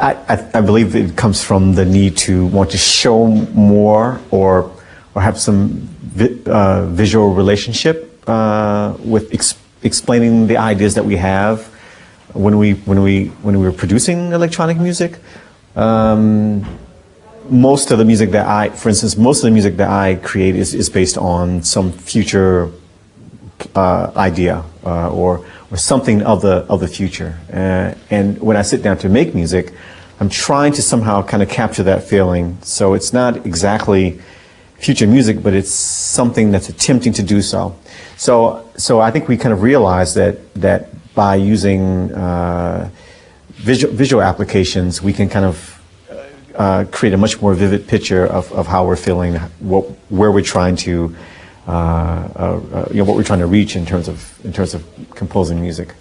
I believe it comes from the need to want to show more or have some visual relationship with explaining the ideas that we have when we were producing electronic music. Most of the music that I create is based on some future idea or something of the future. And when I sit down to make music, I'm trying to somehow kind of capture that feeling. So it's not exactly future music, but it's something that's attempting to do so. So I think we kind of realize that by using visual applications, we can kind of create a much more vivid picture of how we're feeling, where we're trying to, what we're trying to reach in terms of composing music.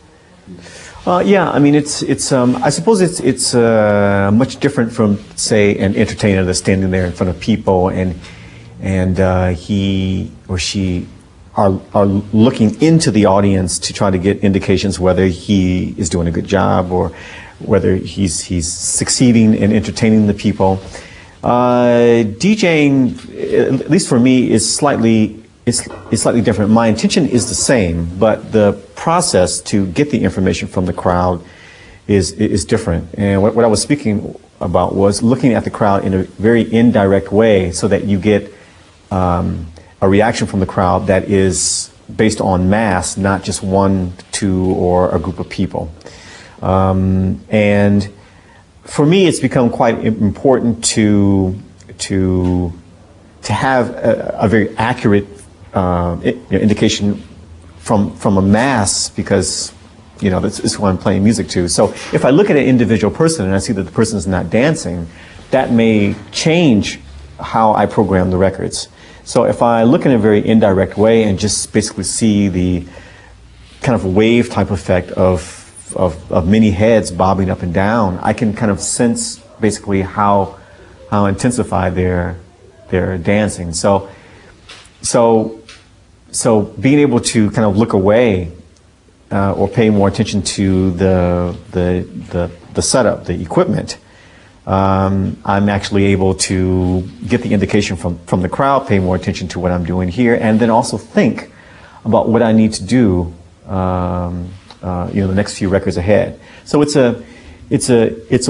Yeah, I mean, I suppose it's much different from, say, an entertainer that's standing there in front of people and he or she are looking into the audience to try to get indications whether he is doing a good job or whether he's succeeding in entertaining the people. DJing, at least for me, is slightly different. My intention is the same, but the process to get the information from the crowd is different. And what I was speaking about was looking at the crowd in a very indirect way so that you get a reaction from the crowd that is based on mass, not just one, two, or a group of people. And for me, it's become quite important to have a very accurate indication from a mass, because this is who I'm playing music to. So if I look at an individual person and I see that the person is not dancing, that may change how I program the records. So if I look in a very indirect way and just basically see the kind of wave type effect of many heads bobbing up and down, I can kind of sense basically how intensified they're dancing. So being able to kind of look away or pay more attention to the setup, the equipment, I'm actually able to get the indication from the crowd, pay more attention to what I'm doing here, and then also think about what I need to do the next few records ahead. So it's a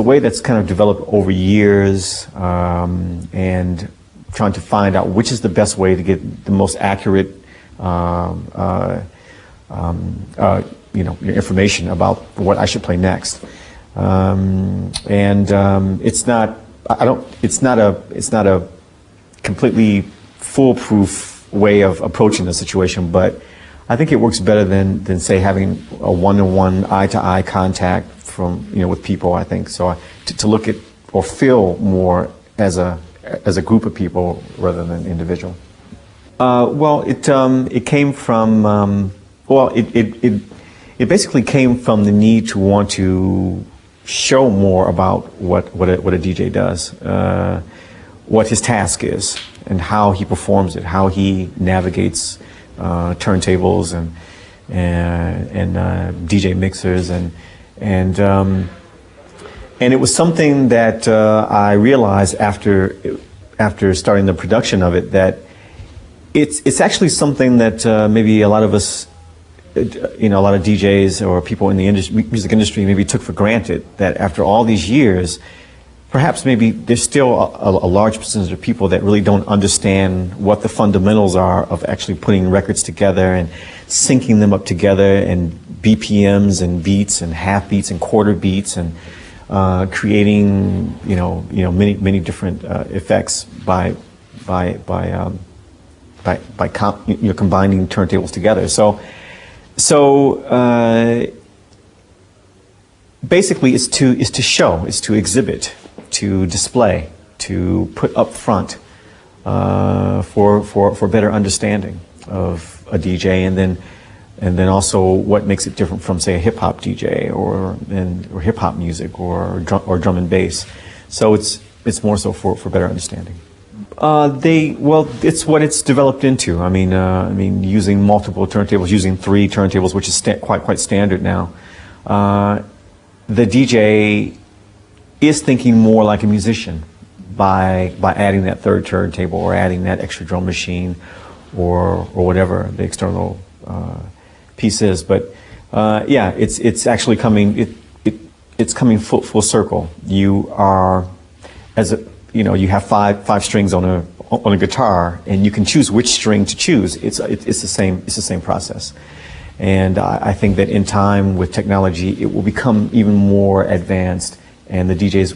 way that's kind of developed over years, and trying to find out which is the best way to get the most accurate your information about what I should play next. It's not a completely foolproof way of approaching the situation, but I think it works better than say having a one-to-one, eye-to-eye contact with people. I think so. To look at or feel more as a group of people rather than individual. It came from it basically came from the need to want to show more about what a DJ does, what his task is, and how he performs it, how he navigates turntables and DJ mixers, and it was something that I realized after starting the production of it, that it's actually something that maybe a lot of us, a lot of DJs or people in the music industry maybe took for granted, that after all these years, perhaps maybe there's still a large percentage of people that really don't understand what the fundamentals are of actually putting records together and syncing them up together, and BPMs and beats and half beats and quarter beats, and creating many different effects by combining turntables together. So basically, it's to show, it's to exhibit, to display, to put up front for better understanding of a DJ, and then also what makes it different from, say, a hip hop DJ or hip hop music or drum and bass. So it's more so for better understanding. It's what it's developed into. I mean, using multiple turntables, using 3 turntables, which is quite standard now. The DJ is thinking more like a musician by adding that third turntable or adding that extra drum machine or whatever the external piece is. But yeah, it's actually coming. It's coming full circle. You are, you have five strings on a guitar, and you can choose which string to choose. It's the same process. And I think that in time with technology, it will become even more advanced, and the DJs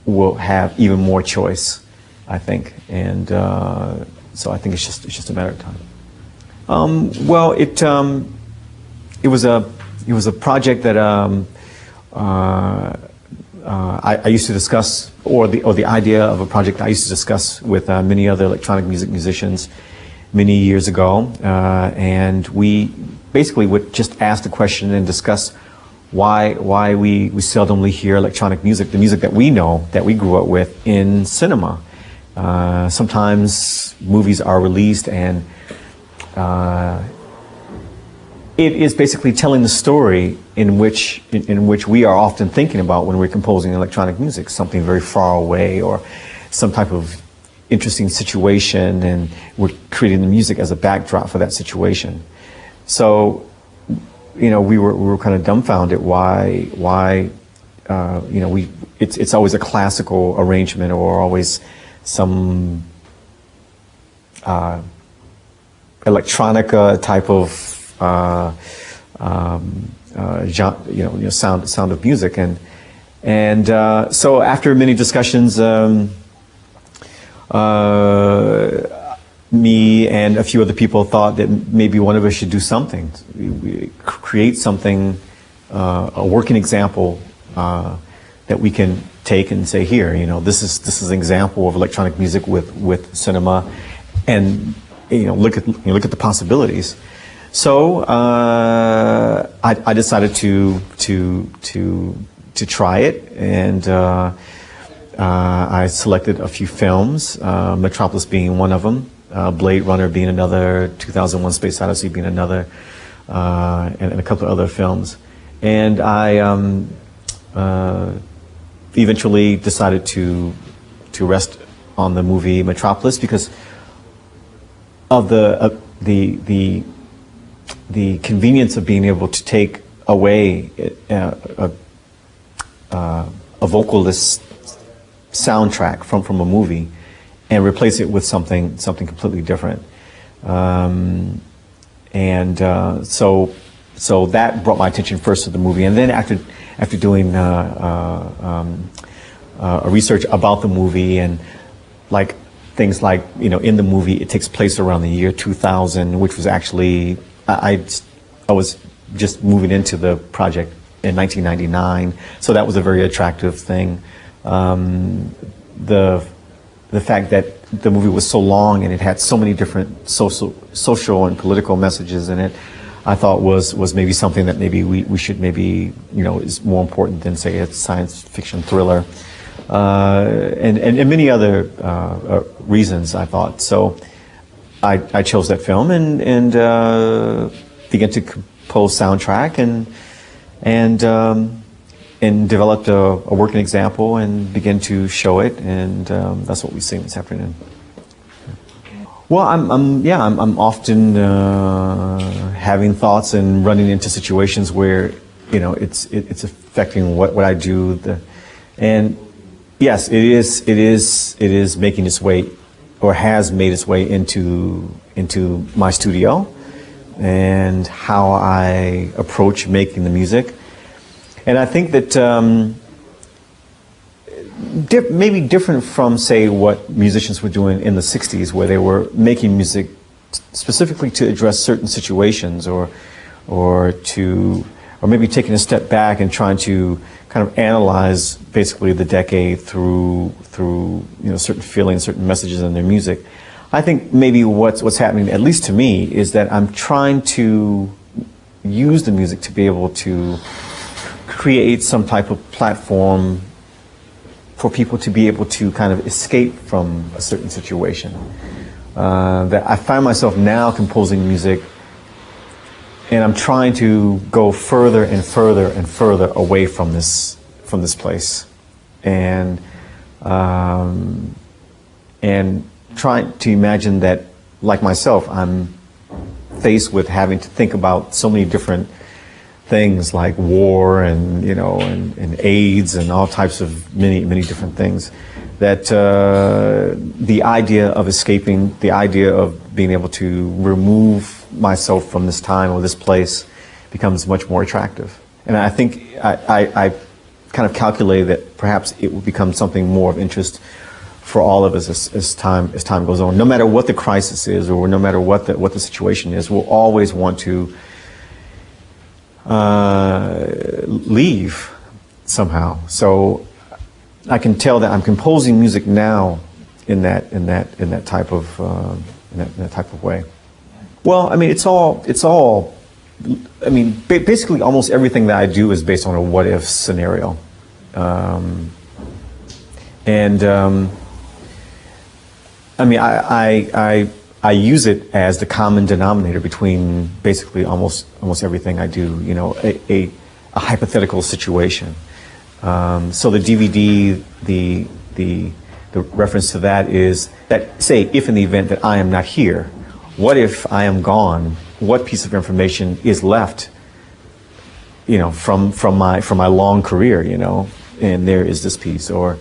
will have even more choice, I think. And so I think it's just a matter of time. Well, it was a project that I used to discuss, or the idea of a project I used to discuss with many other electronic music musicians many years ago, and we basically would just ask the question and discuss why we seldomly hear electronic music, the music that we know, that we grew up with, in cinema. Sometimes movies are released and it is basically telling the story in which we are often thinking about when we're composing electronic music, something very far away or some type of interesting situation, and we're creating the music as a backdrop for that situation. So, we were kind of dumbfounded why it's always a classical arrangement or always some electronica type of sound of music, and so after many discussions, me and a few other people thought that maybe one of us should do something, create something, a working example that we can take and say, here, this is an example of electronic music with cinema, and look at the possibilities. So I decided to try it, and I selected a few films, Metropolis being one of them, Blade Runner being another, 2001: Space Odyssey being another, and a couple of other films. And I eventually decided to rest on the movie Metropolis because of the convenience of being able to take away a vocalist soundtrack from a movie and replace it with something completely different. So that brought my attention first to the movie, and then after doing a research about the movie, and things like in the movie it takes place around the year 2000, which was actually I was just moving into the project in 1999, so that was a very attractive thing. The fact that the movie was so long and it had so many different social and political messages in it, I thought was maybe something that maybe we should maybe is more important than, say, a science fiction thriller, and many other reasons, I thought. So I chose that film and began to compose soundtrack and developed a working example and began to show it, and that's what we've seen this afternoon. Well, I'm often having thoughts and running into situations where it's affecting what I do, and yes, it is making its way, or has made its way into my studio and how I approach making the music. And I think that maybe different from, say, what musicians were doing in the 60s, where they were making music specifically to address certain situations, or maybe taking a step back and trying to kind of analyze basically the decade through certain feelings, certain messages in their music. I think maybe what's happening, at least to me, is that I'm trying to use the music to be able to create some type of platform for people to be able to kind of escape from a certain situation. That I find myself now composing music, and I'm trying to go further and further and further away from this place. and trying to imagine that, like myself, I'm faced with having to think about so many different things like war and and AIDS and all types of many different things, that the idea of escaping, the idea of being able to remove myself from this time or this place becomes much more attractive. And I think I kind of calculated that perhaps it will become something more of interest for all of us as time goes on. No matter what the crisis is, or no matter what the situation is, we'll always want to leave somehow. So I can tell that I'm composing music now in that type of way. Well, I mean, it's all. I mean, basically, almost everything that I do is based on a what if scenario, I mean, I use it as the common denominator between basically almost everything I do. A hypothetical situation. So the DVD, the reference to that is that, say, if in the event that I am not here, what if I am gone? What piece of information is left? From my long career. And there is this piece, or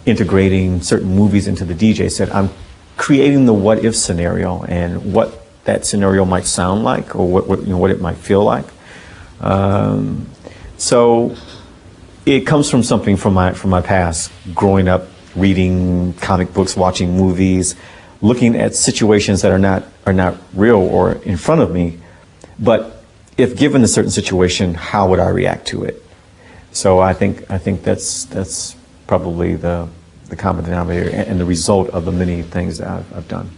integrating certain movies into the DJ set. I'm creating the what if scenario and what that scenario might sound like, or what it might feel like. So it comes from something from my past, growing up, reading comic books, watching movies, looking at situations that are not real or in front of me, but if given a certain situation, how would I react to it? So I think that's probably the common denominator and the result of the many things that I've done.